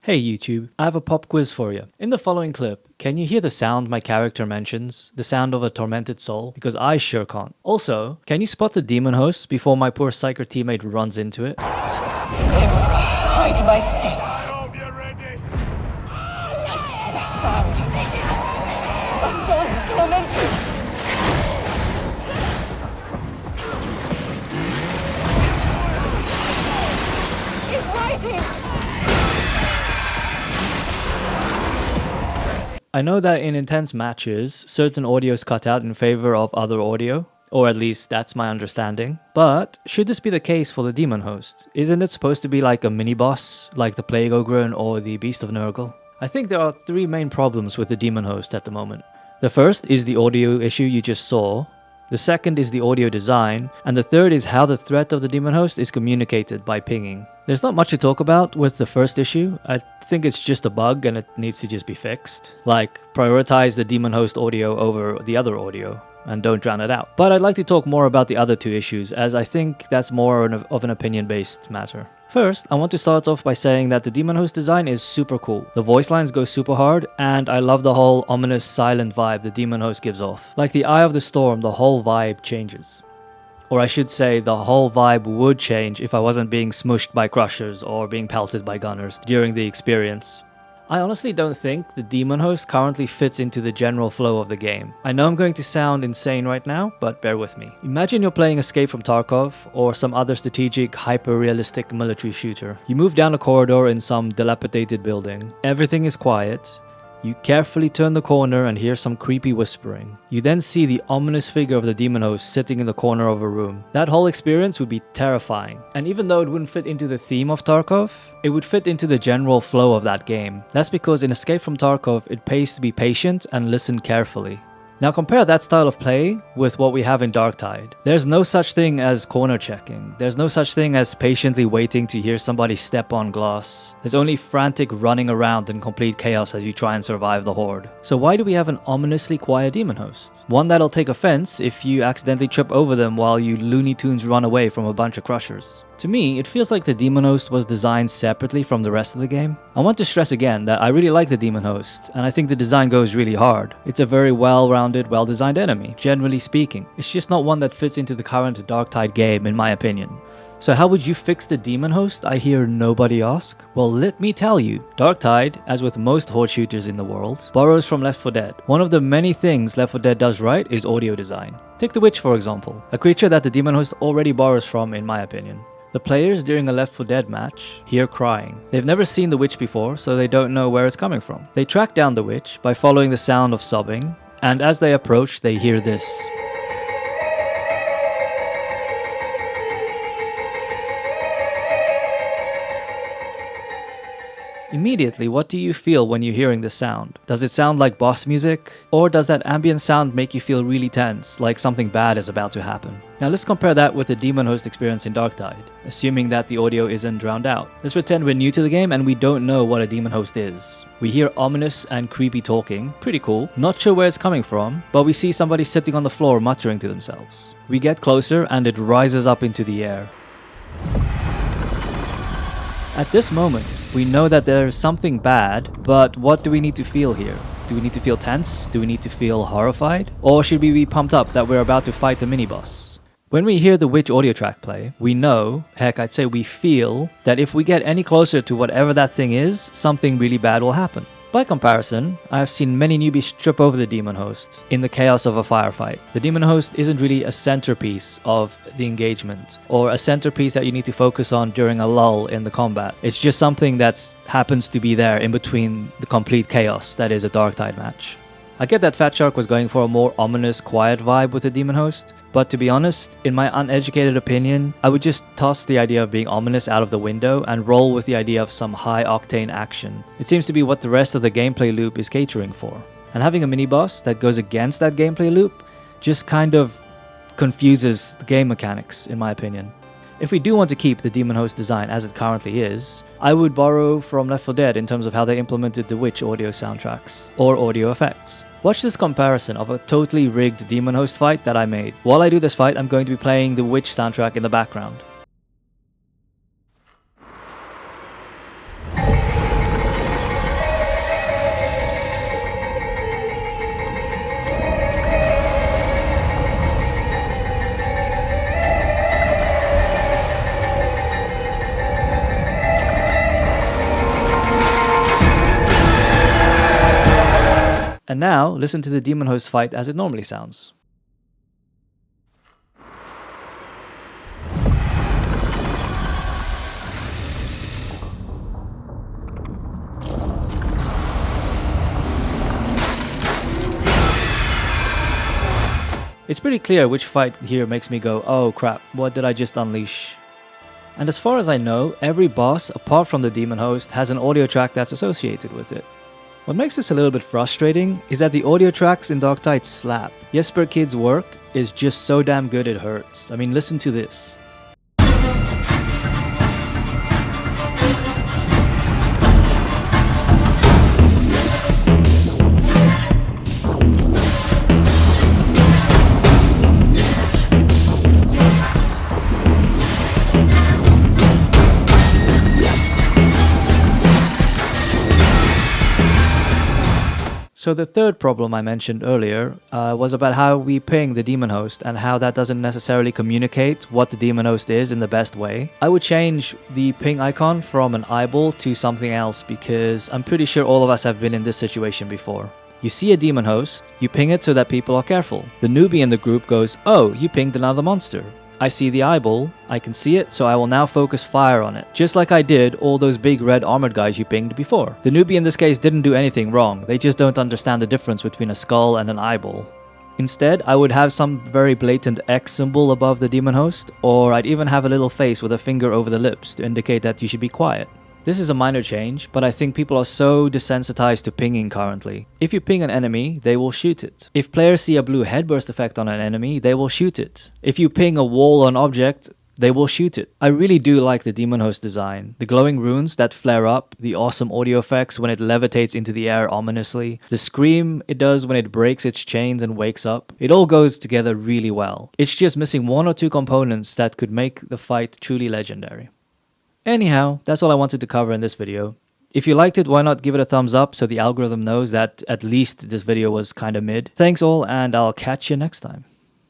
Hey YouTube, I have a pop quiz for you. In the following clip, can you hear the sound my character mentions? The sound of a tormented soul? Because I sure can't. Also, can you spot the demon host before my poor psyker teammate runs into it? Hide my stakes. I hope you're ready. It's rising. I know that in intense matches, certain audio is cut out in favor of other audio, or at least that's my understanding. But should this be the case for the demon host? Isn't it supposed to be like a mini-boss, like the Plague Ogre or the Beast of Nurgle? I think there are three main problems with the demon host at the moment. The first is the audio issue you just saw. The second is the audio design, and the third is how the threat of the demon host is communicated by pinging. There's not much to talk about with the first issue. I think it's just a bug and it needs to just be fixed. Like, prioritize the demon host audio over the other audio and don't drown it out. But I'd like to talk more about the other two issues, as I think that's more of an opinion-based matter. First, I want to start off by saying that the demon host design is super cool. The voice lines go super hard, and I love the whole ominous silent vibe the demon host gives off. Like the Eye of the Storm, the whole vibe changes. Or I should say, the whole vibe would change if I wasn't being smushed by crushers or being pelted by gunners during the experience. I honestly don't think the demon host currently fits into the general flow of the game. I know I'm going to sound insane right now, but bear with me. Imagine you're playing Escape from Tarkov or some other strategic, hyper-realistic military shooter. You move down a corridor in some dilapidated building. Everything is quiet. You carefully turn the corner and hear some creepy whispering. You then see the ominous figure of the demon host sitting in the corner of a room. That whole experience would be terrifying. And even though it wouldn't fit into the theme of Tarkov, it would fit into the general flow of that game. That's because in Escape from Tarkov, it pays to be patient and listen carefully. Now compare that style of play with what we have in Darktide. There's no such thing as corner checking. There's no such thing as patiently waiting to hear somebody step on glass. There's only frantic running around in complete chaos as you try and survive the horde. So why do we have an ominously quiet demon host? One that'll take offense if you accidentally trip over them while you Looney Tunes run away from a bunch of crushers. To me, it feels like the demon host was designed separately from the rest of the game. I want to stress again that I really like the demon host, and I think the design goes really hard. It's a very well-rounded, well-designed enemy, generally speaking. It's just not one that fits into the current Darktide game, in my opinion. So how would you fix the demon host, I hear nobody ask? Well, let me tell you. Darktide, as with most horde shooters in the world, borrows from Left 4 Dead. One of the many things Left 4 Dead does right is audio design. Take the Witch, for example, a creature that the demon host already borrows from, in my opinion. The players during a Left 4 Dead match hear crying. They've never seen the witch before, so they don't know where it's coming from. They track down the witch by following the sound of sobbing, and as they approach, they hear this. Immediately, what do you feel when you're hearing the sound? Does it sound like boss music? Or does that ambient sound make you feel really tense, like something bad is about to happen? Now let's compare that with the demon host experience in Darktide, assuming that the audio isn't drowned out. Let's pretend we're new to the game and we don't know what a demon host is. We hear ominous and creepy talking, pretty cool, not sure where it's coming from, but we see somebody sitting on the floor muttering to themselves. We get closer and it rises up into the air. At this moment, we know that there is something bad, but what do we need to feel here? Do we need to feel tense? Do we need to feel horrified? Or should we be pumped up that we're about to fight a mini-boss? When we hear the Witch audio track play, we know, heck I'd say we feel, that if we get any closer to whatever that thing is, something really bad will happen. By comparison, I have seen many newbies trip over the demon host in the chaos of a firefight. The demon host isn't really a centerpiece of the engagement, or a centerpiece that you need to focus on during a lull in the combat. It's just something that happens to be there in between the complete chaos that is a Darktide match. I get that Fat Shark was going for a more ominous, quiet vibe with the demon host, but to be honest, in my uneducated opinion, I would just toss the idea of being ominous out of the window and roll with the idea of some high-octane action. It seems to be what the rest of the gameplay loop is catering for. And having a mini-boss that goes against that gameplay loop just kind of confuses the game mechanics, in my opinion. If we do want to keep the demon host design as it currently is, I would borrow from Left 4 Dead in terms of how they implemented the Witch audio soundtracks, or audio effects. Watch this comparison of a totally rigged demon host fight that I made. While I do this fight, I'm going to be playing the Witch soundtrack in the background. And now, listen to the Daemonhost fight as it normally sounds. It's pretty clear which fight here makes me go, oh crap, what did I just unleash? And as far as I know, every boss, apart from the Daemonhost, has an audio track that's associated with it. What makes this a little bit frustrating is that the audio tracks in Darktide slap. Jesper Kid's work is just so damn good it hurts. I mean, listen to this. So the third problem I mentioned earlier was about how we ping the Daemonhost and how that doesn't necessarily communicate what the Daemonhost is in the best way. I would change the ping icon from an eyeball to something else because I'm pretty sure all of us have been in this situation before. You see a Daemonhost, you ping it so that people are careful. The newbie in the group goes, oh, you pinged another monster. I see the eyeball, I can see it, so I will now focus fire on it. Just like I did all those big red armored guys you pinged before. The newbie in this case didn't do anything wrong, they just don't understand the difference between a skull and an eyeball. Instead, I would have some very blatant X symbol above the Daemonhost, or I'd even have a little face with a finger over the lips to indicate that you should be quiet. This is a minor change, but I think people are so desensitized to pinging currently. If you ping an enemy, they will shoot it. If players see a blue headburst effect on an enemy, they will shoot it. If you ping a wall or an object, they will shoot it. I really do like the Daemonhost design. The glowing runes that flare up, the awesome audio effects when it levitates into the air ominously, the scream it does when it breaks its chains and wakes up. It all goes together really well. It's just missing one or two components that could make the fight truly legendary. Anyhow, that's all I wanted to cover in this video. If you liked it, why not give it a thumbs up so the algorithm knows that at least this video was kinda mid. Thanks all, and I'll catch you next time.